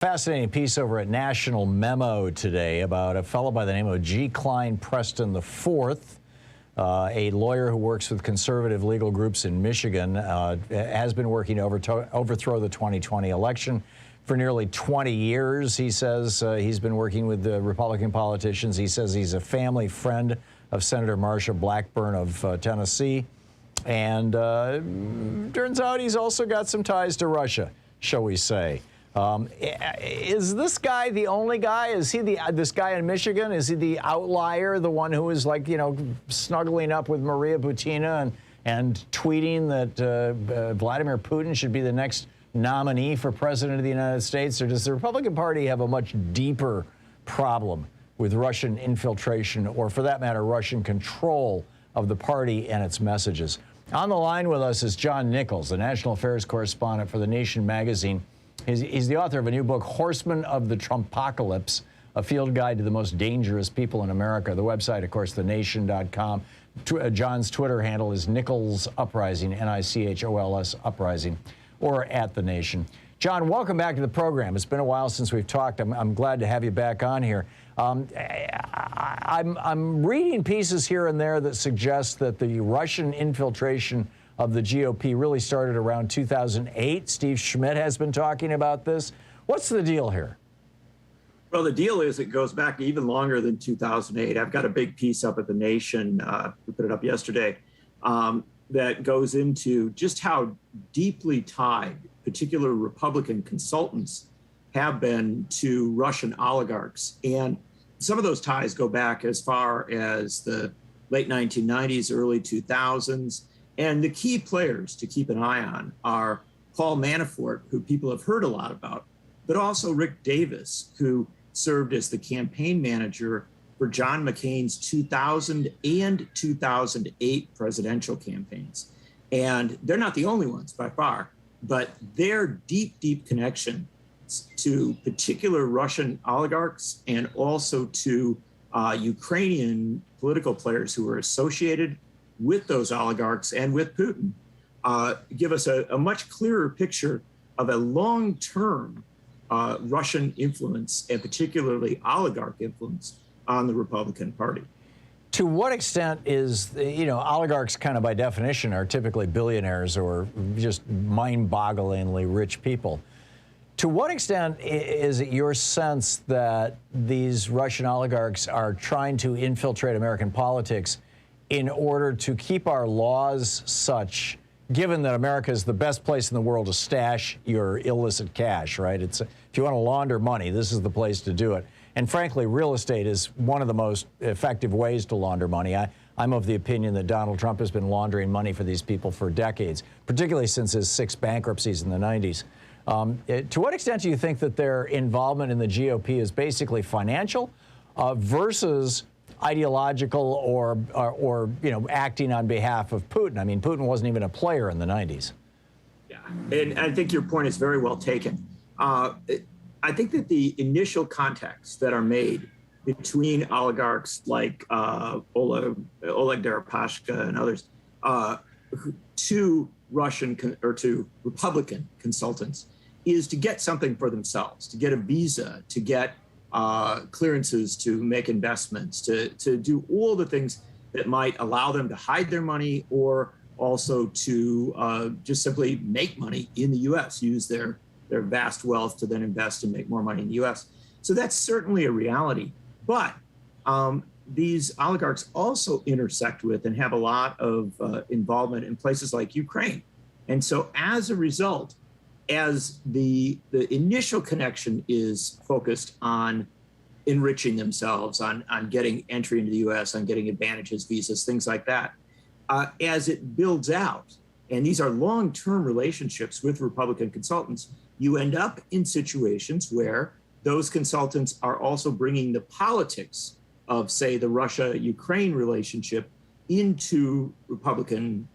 Fascinating piece over at National Memo today about a fellow by the name of G. Klein Preston IV, a lawyer who works with conservative legal groups in Michigan, has been working to overthrow the 2020 election for nearly 20 years. He says he's been working with the Republican politicians. He says he's a family friend of Senator Marsha Blackburn of Tennessee. And turns out he's also got some ties to Russia, shall we say. Is this guy the only guy? Is he this guy in Michigan? Is he the outlier, the one who is, like, you know, snuggling up with Maria Butina and tweeting that Vladimir Putin should be the next nominee for president of the United States? Or does the Republican Party have a much deeper problem with Russian infiltration, or for that matter, Russian control of the party and its messages? On the line with us is John Nichols, the national affairs correspondent for The Nation magazine. He's the author of a new book, Horsemen of the Trumpocalypse, a field guide to the most dangerous people in America. The website, of course, thenation.com. John's Twitter handle is Nichols Uprising, Nichols Uprising, or at The Nation. John, welcome back to the program. It's been a while since we've talked. I'm glad to have you back on here. I'm reading pieces here and there that suggest that the Russian infiltration of the GOP really started around 2008. Steve Schmidt has been talking about this. What's the deal here? Well, the deal is it goes back even longer than 2008. I've got a big piece up at The Nation, we put it up yesterday, that goes into just how deeply tied particular Republican consultants have been to Russian oligarchs. And some of those ties go back as far as the late 1990s, early 2000s. And the key players to keep an eye on are Paul Manafort, who people have heard a lot about, but also Rick Davis, who served as the campaign manager for John McCain's 2000 and 2008 presidential campaigns. And they're not the only ones by far, but their deep, deep connection to particular Russian oligarchs and also to Ukrainian political players who were associated with those oligarchs and with Putin, give us a much clearer picture of a long-term Russian influence, and particularly oligarch influence, on the Republican Party. To what extent is, oligarchs kind of by definition are typically billionaires or just mind-bogglingly rich people. To what extent is it your sense that these Russian oligarchs are trying to infiltrate American politics in order to keep our laws such, given that America is the best place in the world to stash your illicit cash, right? If you want to launder money, this is the place to do it. And frankly, real estate is one of the most effective ways to launder money. I'm of the opinion that Donald Trump has been laundering money for these people for decades, particularly since his 6 bankruptcies in the 90s. To what extent do you think that their involvement in the GOP is basically financial versus ideological or acting on behalf of Putin? I mean, Putin wasn't even a player in the 90s. Yeah, and I think your point is very well taken. I think that the initial contacts that are made between oligarchs like Oleg Deripaska and others to to Republican consultants is to get something for themselves, to get a visa, to get clearances to make investments, to do all the things that might allow them to hide their money, or also to just simply make money in the U.S., use their vast wealth to then invest and make more money in the U.S. So that's certainly a reality. But these oligarchs also intersect with and have a lot of involvement in places like Ukraine. And so as a result, as the initial connection is focused on enriching themselves, on getting entry into the U.S., on getting advantages, visas, things like that, as it builds out, and these are long-term relationships with Republican consultants, you end up in situations where those consultants are also bringing the politics of, say, the Russia-Ukraine relationship into Republican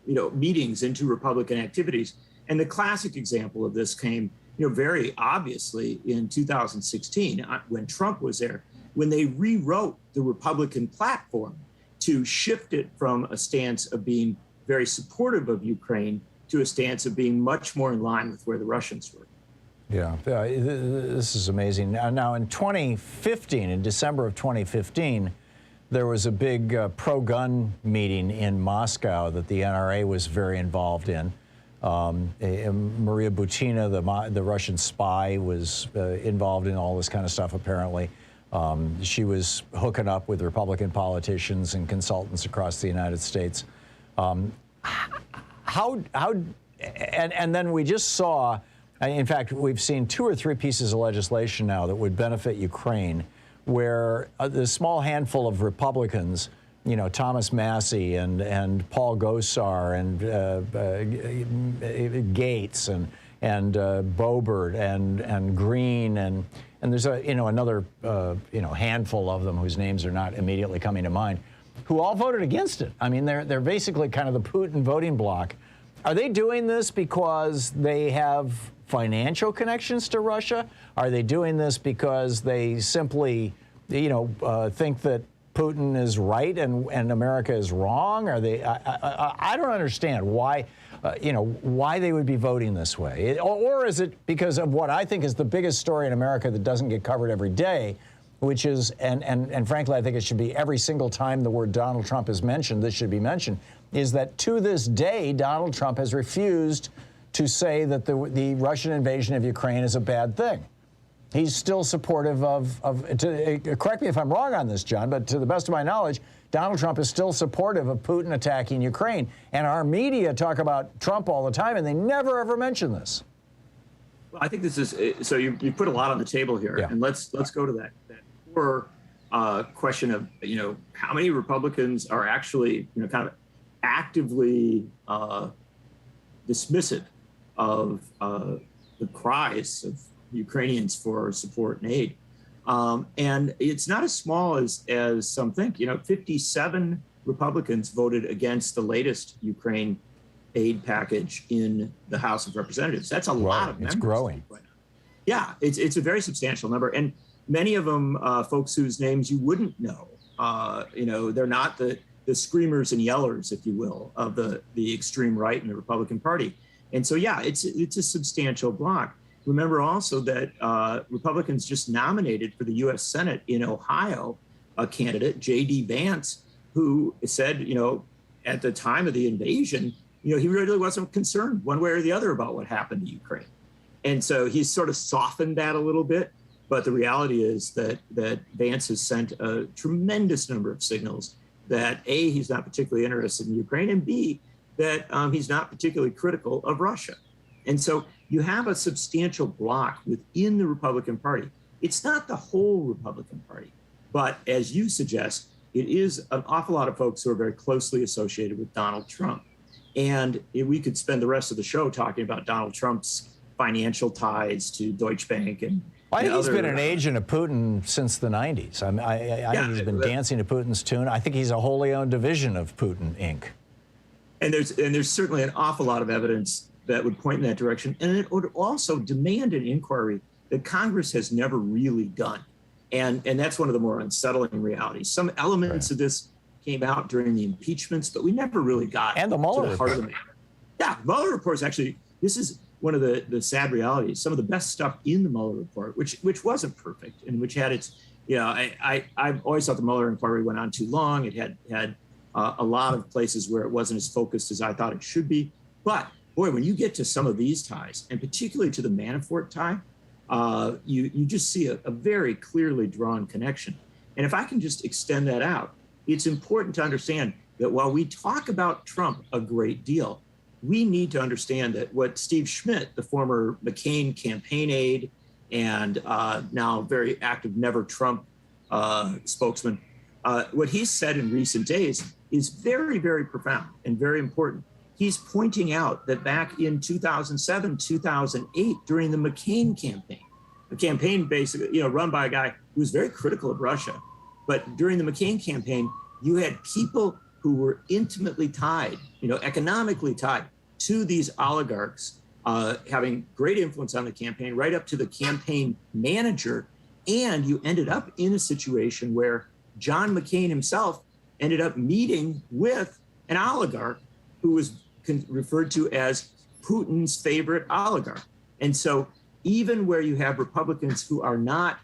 meetings, into Republican activities. And the classic example of this came, very obviously in 2016 when Trump was there, when they rewrote the Republican platform to shift it from a stance of being very supportive of Ukraine to a stance of being much more in line with where the Russians were. Yeah, this is amazing. Now, in 2015, in December of 2015, there was a big pro-gun meeting in Moscow that the NRA was very involved in. Maria Butina, the Russian spy, was involved in all this kind of stuff, apparently. She was hooking up with Republican politicians and consultants across the United States. And then we just saw, in fact, we've seen 2 or 3 pieces of legislation now that would benefit Ukraine, where the small handful of Republicans, you know, Thomas Massey and Paul Gosar and Gates and Boebert and Green and there's another handful of them whose names are not immediately coming to mind, who all voted against it. I mean, they're basically kind of the Putin voting bloc. Are they doing this because they have financial connections to Russia? Are they doing this because they simply, think that Putin is right and America is wrong? Are they? I don't understand why, why they would be voting this way. Or is it because of what I think is the biggest story in America that doesn't get covered every day, which is, and frankly, I think it should be every single time the word Donald Trump is mentioned, this should be mentioned, is that to this day, Donald Trump has refused to say that the Russian invasion of Ukraine is a bad thing. He's still supportive correct me if I'm wrong on this, John, but to the best of my knowledge, Donald Trump is still supportive of Putin attacking Ukraine. And our media talk about Trump all the time, and they never, ever mention this. Well, I think this is, so you put a lot on the table here, yeah. And let's go to that core question of, how many Republicans are actually, kind of actively dismissive of the cries of Ukrainians for support and aid. And it's not as small as some think. 57 Republicans voted against the latest Ukraine aid package in the House of Representatives. That's a lot of members. It's growing. Yeah, it's a very substantial number. And many of them, folks whose names you wouldn't know. They're not the screamers and yellers, if you will, of the extreme right in the Republican Party. And so, yeah, it's a substantial block. Remember also that Republicans just nominated for the U.S. Senate in Ohio a candidate, J.D. Vance, who said, at the time of the invasion, he really wasn't concerned one way or the other about what happened to Ukraine. And so he's sort of softened that a little bit. But the reality is that Vance has sent a tremendous number of signals that A, he's not particularly interested in Ukraine, and B, that he's not particularly critical of Russia. And so you have a substantial block within the Republican Party. It's not the whole Republican Party, but as you suggest, it is an awful lot of folks who are very closely associated with Donald Trump. And we could spend the rest of the show talking about Donald Trump's financial ties to Deutsche Bank and I think he's been an agent of Putin since the 90s. I think he's been dancing to Putin's tune. I think he's a wholly owned division of Putin, Inc. And there's certainly an awful lot of evidence that would point in that direction. And it would also demand an inquiry that Congress has never really done. And that's one of the more unsettling realities. Some elements of this came out during the impeachments, but we never really got and the Mueller to the heart of the matter. Yeah, Mueller report is actually, this is one of the sad realities. Some of the best stuff in the Mueller report, which wasn't perfect and which had its, I've always thought the Mueller inquiry went on too long. It had a lot of places where it wasn't as focused as I thought it should be. But boy, when you get to some of these ties, and particularly to the Manafort tie, you just see a very clearly drawn connection. And if I can just extend that out, it's important to understand that while we talk about Trump a great deal, we need to understand that what Steve Schmidt, the former McCain campaign aide and now very active Never Trump spokesman, what he's said in recent days is very, very profound and very important. He's pointing out that back in 2007, 2008, during the McCain campaign, the campaign basically, run by a guy who was very critical of Russia, but during the McCain campaign, you had people who were intimately tied, economically tied to these oligarchs, having great influence on the campaign, right up to the campaign manager. And you ended up in a situation where John McCain himself ended up meeting with an oligarch who was referred to as Putin's favorite oligarch. And so even where you have Republicans who are not,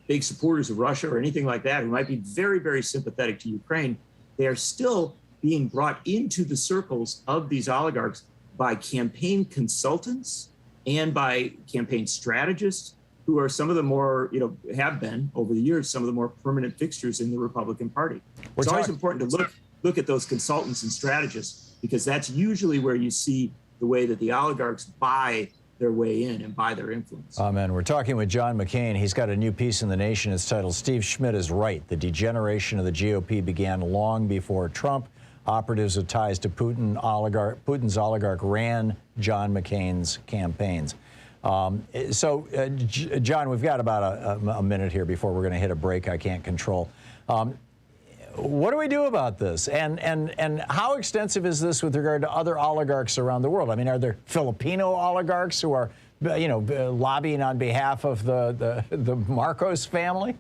big supporters of Russia or anything like that, who might be very, very sympathetic to Ukraine, they are still being brought into the circles of these oligarchs by campaign consultants and by campaign strategists who are some of the more, have been over the years, some of the more permanent fixtures in the Republican Party. It's always important to look at those consultants and strategists, because that's usually where you see the way that the oligarchs buy their way in and buy their influence. Amen. We're talking with John McCain. He's got a new piece in The Nation. It's titled, "Steve Schmidt is Right. The Degeneration of the GOP Began Long Before Trump. Operatives with ties to Putin's oligarch ran John McCain's campaigns." John, we've got about a minute here before we're going to hit a break I can't control. What do we do about this? And how extensive is this with regard to other oligarchs around the world? I mean, are there Filipino oligarchs who are, lobbying on behalf of the Marcos family?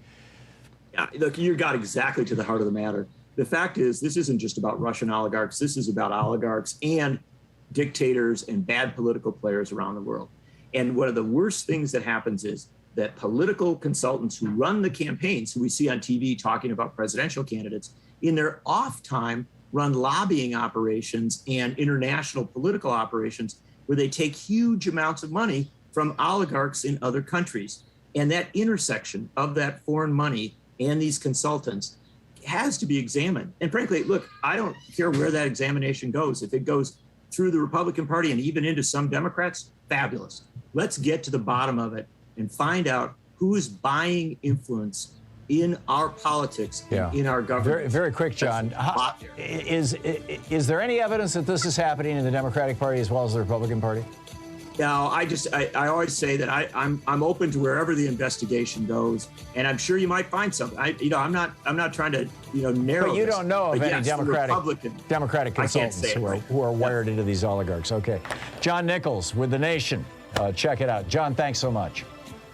Yeah, look, you got exactly to the heart of the matter. The fact is, this isn't just about Russian oligarchs. This is about oligarchs and dictators and bad political players around the world. And one of the worst things that happens is that political consultants who run the campaigns, who we see on TV talking about presidential candidates, in their off time run lobbying operations and international political operations where they take huge amounts of money from oligarchs in other countries. And that intersection of that foreign money and these consultants has to be examined. And frankly, look, I don't care where that examination goes. If it goes through the Republican Party and even into some Democrats, fabulous. Let's get to the bottom of it and find out who is buying influence in our politics, in our government. Very, very quick, John. Is there any evidence that this is happening in the Democratic Party as well as the Republican Party? No, I always say that I'm open to wherever the investigation goes, and I'm sure you might find something. I'm not trying to narrow. But you this, don't know of any yes, Democratic consultants who are wired into these oligarchs. Okay, John Nichols with The Nation. Check it out, John. Thanks so much.